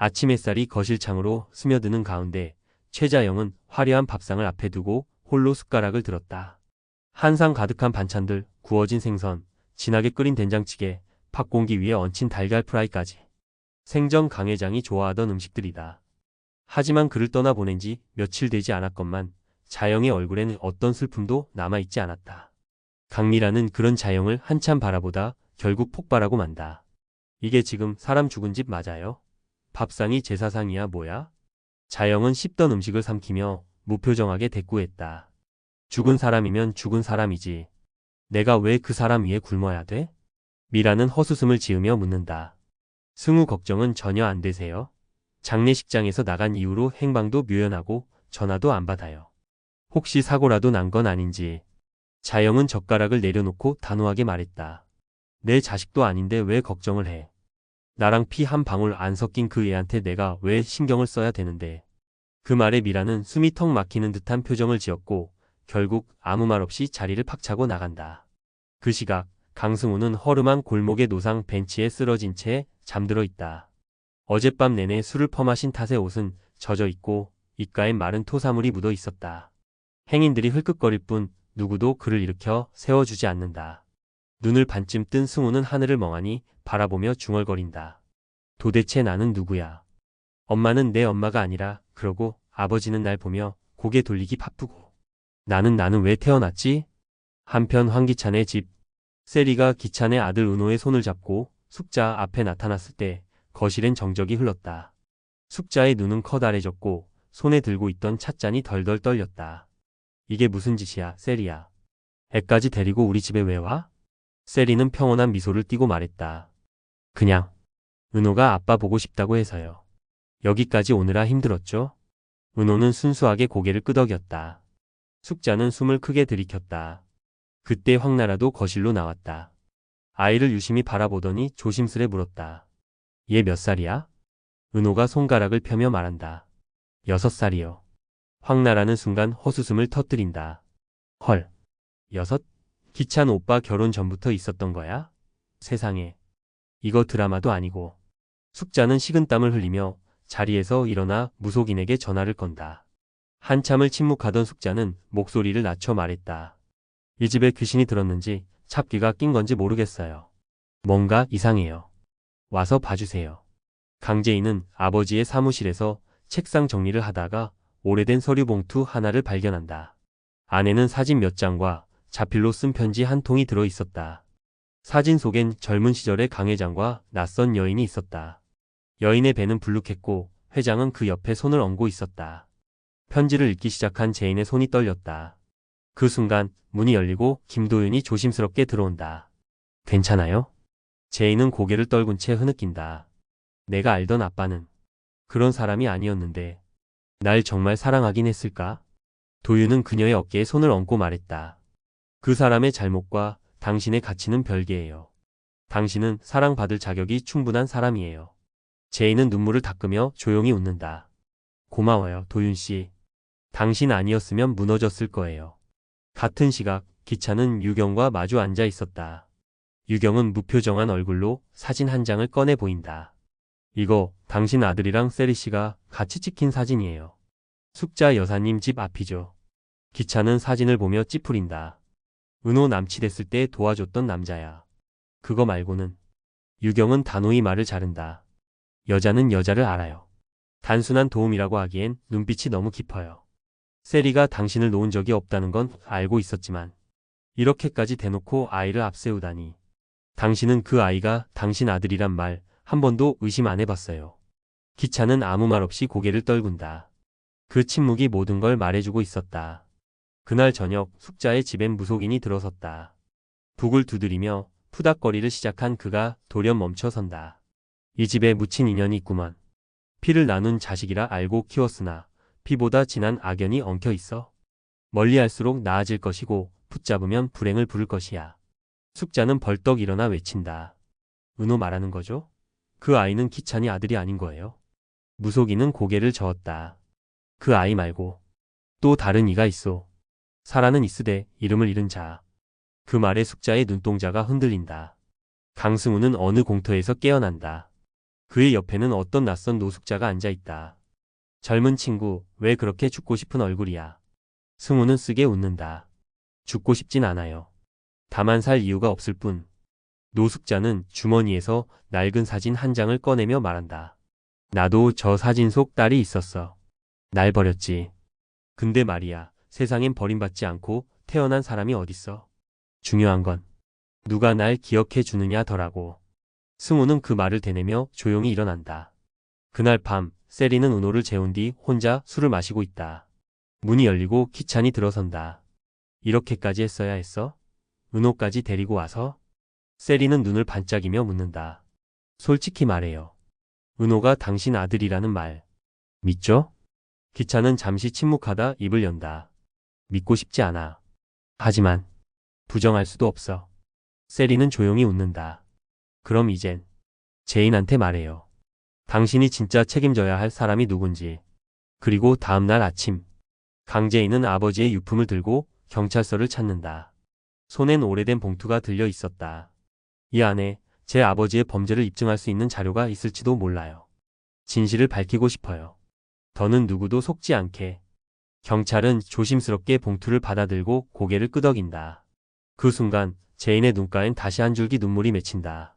아침 햇살이 거실 창으로 스며드는 가운데 최자영은 화려한 밥상을 앞에 두고 홀로 숟가락을 들었다. 한상 가득한 반찬들, 구워진 생선, 진하게 끓인 된장찌개, 팥공기 위에 얹힌 달걀 프라이까지. 생전 강 회장이 좋아하던 음식들이다. 하지만 그를 떠나보낸 지 며칠 되지 않았건만 자영의 얼굴에는 어떤 슬픔도 남아있지 않았다. 강미라는 그런 자영을 한참 바라보다 결국 폭발하고 만다. 이게 지금 사람 죽은 집 맞아요? 밥상이 제사상이야 뭐야? 자영은 씹던 음식을 삼키며 무표정하게 대꾸했다. 죽은 사람이면 죽은 사람이지. 내가 왜 그 사람 위에 굶어야 돼? 미라는 헛웃음을 지으며 묻는다. 승우 걱정은 전혀 안 되세요? 장례식장에서 나간 이후로 행방도 묘연하고 전화도 안 받아요. 혹시 사고라도 난 건 아닌지. 자영은 젓가락을 내려놓고 단호하게 말했다. 내 자식도 아닌데 왜 걱정을 해. 나랑 피 한 방울 안 섞인 그 애한테 내가 왜 신경을 써야 되는데. 그 말에 미라는 숨이 턱 막히는 듯한 표정을 지었고 결국 아무 말 없이 자리를 팍 차고 나간다. 그 시각 강승우는 허름한 골목의 노상 벤치에 쓰러진 채 잠들어 있다. 어젯밤 내내 술을 퍼마신 탓에 옷은 젖어 있고 입가엔 마른 토사물이 묻어 있었다. 행인들이 흘끗거릴 뿐 누구도 그를 일으켜 세워주지 않는다. 눈을 반쯤 뜬 승우는 하늘을 멍하니 바라보며 중얼거린다. 도대체 나는 누구야? 엄마는 내 엄마가 아니라 그러고 아버지는 날 보며 고개 돌리기 바쁘고 나는 왜 태어났지? 한편 황기찬의 집. 세리가 기찬의 아들 은호의 손을 잡고 숙자 앞에 나타났을 때 거실엔 정적이 흘렀다. 숙자의 눈은 커다래졌고 손에 들고 있던 찻잔이 덜덜 떨렸다. 이게 무슨 짓이야, 세리야. 애까지 데리고 우리 집에 왜 와? 세리는 평온한 미소를 띠고 말했다. 그냥 은호가 아빠 보고 싶다고 해서요. 여기까지 오느라 힘들었죠? 은호는 순수하게 고개를 끄덕였다. 숙자는 숨을 크게 들이켰다. 그때 황나라도 거실로 나왔다. 아이를 유심히 바라보더니 조심스레 물었다. 얘 몇 살이야? 은호가 손가락을 펴며 말한다. 6살이요. 황나라는 순간 헛웃음을 터뜨린다. 헐. 6? 기찬 오빠 결혼 전부터 있었던 거야? 세상에. 이거 드라마도 아니고. 숙자는 식은땀을 흘리며 자리에서 일어나 무속인에게 전화를 건다. 한참을 침묵하던 숙자는 목소리를 낮춰 말했다. 이 집에 귀신이 들었는지 찹기가 낀 건지 모르겠어요. 뭔가 이상해요. 와서 봐주세요. 강재인은 아버지의 사무실에서 책상 정리를 하다가 오래된 서류 봉투 하나를 발견한다. 안에는 사진 몇 장과 자필로 쓴 편지 한 통이 들어 있었다. 사진 속엔 젊은 시절의 강 회장과 낯선 여인이 있었다. 여인의 배는 불룩했고 회장은 그 옆에 손을 얹고 있었다. 편지를 읽기 시작한 제인의 손이 떨렸다. 그 순간 문이 열리고 김도윤이 조심스럽게 들어온다. 괜찮아요? 제인은 고개를 떨군 채 흐느낀다. 내가 알던 아빠는 그런 사람이 아니었는데 날 정말 사랑하긴 했을까? 도윤은 그녀의 어깨에 손을 얹고 말했다. 그 사람의 잘못과 당신의 가치는 별개예요. 당신은 사랑받을 자격이 충분한 사람이에요. 제인은 눈물을 닦으며 조용히 웃는다. 고마워요, 도윤씨. 당신 아니었으면 무너졌을 거예요. 같은 시각 기찬은 유경과 마주 앉아 있었다. 유경은 무표정한 얼굴로 사진 한 장을 꺼내 보인다. 이거 당신 아들이랑 세리씨가 같이 찍힌 사진이에요. 숙자 여사님 집 앞이죠. 기찬은 사진을 보며 찌푸린다. 은호 남치됐을 때 도와줬던 남자야. 그거 말고는. 유경은 단호히 말을 자른다. 여자는 여자를 알아요. 단순한 도움이라고 하기엔 눈빛이 너무 깊어요. 세리가 당신을 놓은 적이 없다는 건 알고 있었지만 이렇게까지 대놓고 아이를 앞세우다니. 당신은 그 아이가 당신 아들이란 말 한 번도 의심 안 해봤어요. 기찬은 아무 말 없이 고개를 떨군다. 그 침묵이 모든 걸 말해주고 있었다. 그날 저녁 숙자의 집엔 무속인이 들어섰다. 북을 두드리며 푸닥거리를 시작한 그가 돌연 멈춰선다. 이 집에 묻힌 인연이 있구먼. 피를 나눈 자식이라 알고 키웠으나 피보다 진한 악연이 엉켜 있어. 멀리할수록 나아질 것이고 붙잡으면 불행을 부를 것이야. 숙자는 벌떡 일어나 외친다. 은호 말하는 거죠? 그 아이는 기찬이 아들이 아닌 거예요? 무속인은 고개를 저었다. 그 아이 말고 또 다른 이가 있어. 살아는 있으되 이름을 잃은 자. 그 말에 숙자의 눈동자가 흔들린다. 강승우는 어느 공터에서 깨어난다. 그의 옆에는 어떤 낯선 노숙자가 앉아 있다. 젊은 친구, 왜 그렇게 죽고 싶은 얼굴이야? 승우는 쓰게 웃는다. 죽고 싶진 않아요. 다만 살 이유가 없을 뿐. 노숙자는 주머니에서 낡은 사진 한 장을 꺼내며 말한다. 나도 저 사진 속 딸이 있었어. 날 버렸지. 근데 말이야, 세상엔 버림받지 않고 태어난 사람이 어딨어. 중요한 건 누가 날 기억해 주느냐더라고. 승우는 그 말을 되뇌며 조용히 일어난다. 그날 밤, 세리는 은호를 재운 뒤 혼자 술을 마시고 있다. 문이 열리고 기찬이 들어선다. 이렇게까지 했어야 했어? 은호까지 데리고 와서? 세리는 눈을 반짝이며 묻는다. 솔직히 말해요. 은호가 당신 아들이라는 말 믿죠? 기찬은 잠시 침묵하다 입을 연다. 믿고 싶지 않아. 하지만 부정할 수도 없어. 세리는 조용히 웃는다. 그럼 이젠 제인한테 말해요. 당신이 진짜 책임져야 할 사람이 누군지. 그리고 다음날 아침 강재인은 아버지의 유품을 들고 경찰서를 찾는다. 손엔 오래된 봉투가 들려 있었다. 이 안에 제 아버지의 범죄를 입증할 수 있는 자료가 있을지도 몰라요. 진실을 밝히고 싶어요. 더는 누구도 속지 않게. 경찰은 조심스럽게 봉투를 받아들고 고개를 끄덕인다. 그 순간 제인의 눈가엔 다시 한 줄기 눈물이 맺힌다.